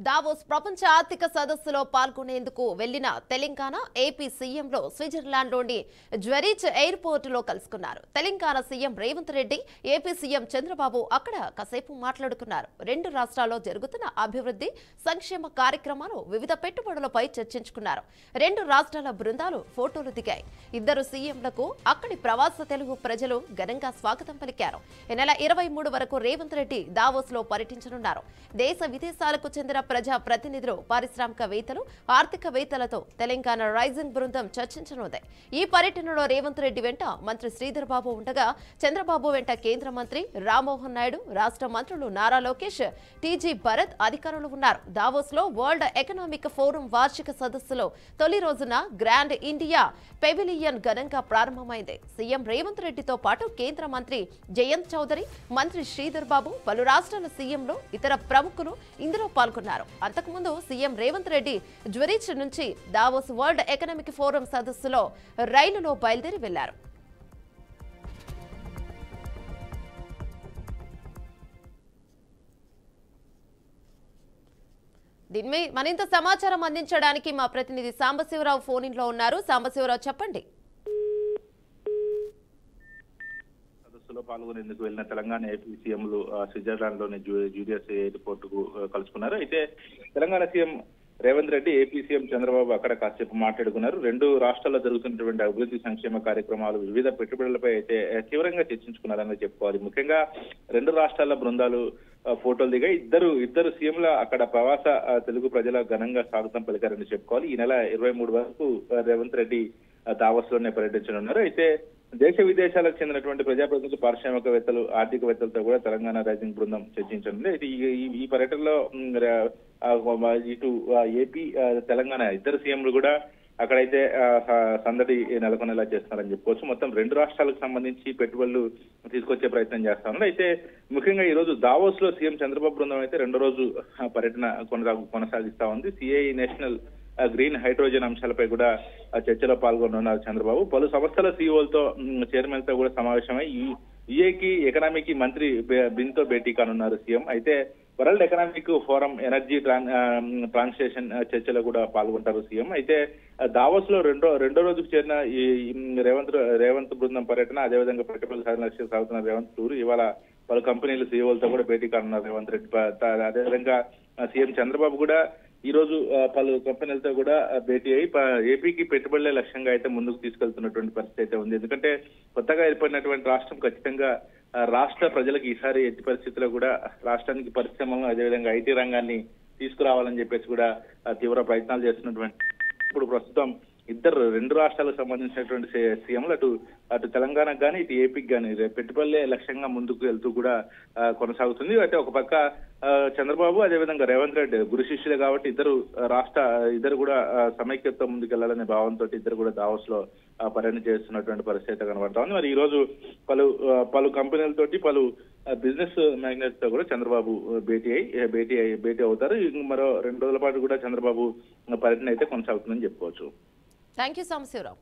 Davos ప్రపంచ ఆర్థిక సదస్సులో పాల్గొనేందుకు వెళ్లిన తెలంగాణ ఏపీ సీఎంలో స్విట్జర్లాండ్లోని జ్వరీచ్ ఎయిర్పోర్టులో కలుసుకున్నారు. Telangana CM Revanth Reddy, AP CM Chandrababu అక్కడ కాసేపు మాట్లాడుకున్నారు. రెండు రాష్ట్రాల్లో జరుగుతున్న అభివృద్ధి, సంక్షేమ కార్యక్రమాలు, వివిధ పెట్టుబడులపై చర్చించుకున్నారు. రెండు రాష్ట్రాల బృందాలు ఫోటోలు దిగాయి. ఇద్దరు సీఎంలకు అక్కడి ప్రవాస తెలుగు ప్రజలు ఘనంగా స్వాగతం పలికారు. ఈ నెల 23 వరకు రేవంత్ రెడ్డి దావోస్ లో పర్యటించనున్నారు. దేశ విదేశాలకు చెందిన ప్రజా ప్రతినిధులు, పారిశ్రామికవేత్తలు, ఆర్థికవేత్తలతో తెలంగాణ రైజింగ్ బృందం చర్చించనుంది. ఈ పర్యటనలో రేవంత్ రెడ్డి వెంట మంత్రి శ్రీధర్ బాబు ఉండగా, చంద్రబాబు వెంట కేంద్ర మంత్రి రామ్మోహన్ నాయుడు, రాష్ట్ర మంత్రులు నారా లోకేష్, టీజీ భరత్ అధికారులు ఉన్నారు. దావోస్ లో వరల్డ్ ఎకనామిక్ ఫోరం వార్షిక సదస్సులో తొలి రోజున గ్రాండ్ ఇండియా పెవిలియన్ ఘనంగా ప్రారంభమైంది. సీఎం రేవంత్ రెడ్డితో పాటు కేంద్ర మంత్రి జయంత్ చౌదరి, మంత్రి శ్రీధర్ బాబు, పలు రాష్ట్రాల సీఎంలు, ఇతర ప్రముఖులు ఇందులో పాల్గొన్నారు. అంతకుముందు సీఎం రేవంత్ రెడ్డి జ్వరీచ్ నుంచి దావోస్ వరల్డ్ ఎకనామిక్ ఫోరం సదస్సులో రైలులో బయలుదేరి వెళ్లారు. దీనిపై మరింత సమాచారం అందించడానికి మా ప్రతినిధి సాంబశివరావు ఫోన్ ఇన్ లో ఉన్నారు. సాంబశివరావు, చెప్పండి. సదస్సులో పాల్గొనేందుకు వెళ్లిన తెలంగాణ ఏపీ సీఎంలు స్విట్జర్లాండ్ లోని జూలియస్ ఎయిర్పోర్ట్ కు కలుసుకున్నారు. అయితే Telangana CM Revanth Reddy, AP CM Chandrababu అక్కడ కాసేపు మాట్లాడుకున్నారు. రెండు రాష్ట్రాల్లో జరుగుతున్నటువంటి అభివృద్ధి, సంక్షేమ కార్యక్రమాలు, వివిధ పెట్టుబడులపై అయితే తీవ్రంగా చర్చించుకున్నారని చెప్పుకోవాలి. ముఖ్యంగా రెండు రాష్ట్రాల బృందాలు ఫోటోలు దిగా ఇద్దరు సీఎంల అక్కడ ప్రవాస తెలుగు ప్రజల ఘనంగా స్వాగతం పలికారని చెప్పుకోవాలి. ఈ నెల 23 వరకు రేవంత్ రెడ్డి దావోస్ లోనే పర్యటించనున్నారు. అయితే దేశ విదేశాలకు చెందినటువంటి ప్రజాప్రతినిధులు, పారిశ్రామికవేత్తలు, ఆర్థికవేత్తలతో కూడా తెలంగాణ రైజింగ్ బృందం చర్చించనుంది. అయితే ఈ పర్యటనలో ఇటు ఏపీ, తెలంగాణ ఇద్దరు సీఎంలు కూడా అక్కడైతే సందడి నెలకొనేలా చేస్తున్నారని చెప్పుకోవచ్చు. మొత్తం రెండు రాష్ట్రాలకు సంబంధించి పెట్టుబడులు తీసుకొచ్చే ప్రయత్నం చేస్తా ఉన్నారు. అయితే ముఖ్యంగా ఈ రోజు దావోస్ లో సీఎం చంద్రబాబు బృందం అయితే రెండో రోజు పర్యటన కొనసాగిస్తా ఉంది. సిఐ నేషనల్ గ్రీన్ హైడ్రోజన్ అంశాలపై కూడా చర్చలో పాల్గొనున్నారు చంద్రబాబు. పలు సంస్థల సీఈఓలతో, చైర్మన్ తో కూడా సమావేశమై యుఏకి ఎకనామీకి మంత్రి బిన్తో భేటీ కానున్నారు సీఎం. అయితే world economic forum energy translation చర్చలో కూడా పాల్గొంటారు సీఎం. అయితే దావోస్ లో రెండో రోజుకు చేరిన ఈ రేవంత్ బృందం పర్యటన, అదేవిధంగా పెట్టుబడుల సాధన లక్ష్యం సాగుతున్న రేవంత్ టూర్ ఇవాళ పలు కంపెనీలు సీఈఓలతో కూడా భేటీ కానున్నారు రేవంత్ రెడ్డి. అదేవిధంగా సీఎం చంద్రబాబు కూడా ఈ రోజు పలు కంపెనీలతో కూడా భేటీ అయ్యి ఏపీకి పెట్టుబడులే లక్ష్యంగా అయితే ముందుకు తీసుకెళ్తున్నటువంటి పరిస్థితి అయితే ఉంది. ఎందుకంటే కొత్తగా ఏర్పడినటువంటి రాష్ట్రం ఖచ్చితంగా రాష్ట్ర ప్రజలకు ఈసారి ఎట్టి పరిస్థితుల్లో కూడా రాష్ట్రానికి పరిశ్రమలను, అదేవిధంగా ఐటీ రంగాన్ని తీసుకురావాలని చెప్పేసి కూడా తీవ్ర ప్రయత్నాలు చేస్తున్నటువంటి ఇప్పుడు ప్రస్తుతం రెండు రాష్ట్రాలకు సంబంధించినటువంటి సీఎంలు అటు తెలంగాణకు కానీ, ఇటు ఏపీకి కానీ పెట్టుబడులే లక్ష్యంగా ముందుకు వెళ్తూ కూడా కొనసాగుతుంది. అయితే ఒక పక్క చంద్రబాబు, అదేవిధంగా రేవంత్ రెడ్డి గురు శిష్యులే కాబట్టి ఇద్దరు కూడా సమైక్యతతో ముందుకెళ్లాలనే భావంతో ఇద్దరు కూడా దావోస్ లో పర్యటన చేస్తున్నటువంటి పరిస్థితి కనబడతా ఉంది. మరి ఈ రోజు పలు కంపెనీలతోటి, పలు బిజినెస్ మ్యాగ్నెట్స్ తో కూడా చంద్రబాబు భేటీ అవుతారు. మరో 2 రోజుల పాటు కూడా చంద్రబాబు పర్యటన అయితే కొనసాగుతుందని చెప్పుకోవచ్చు. Thank you Sambasivarao.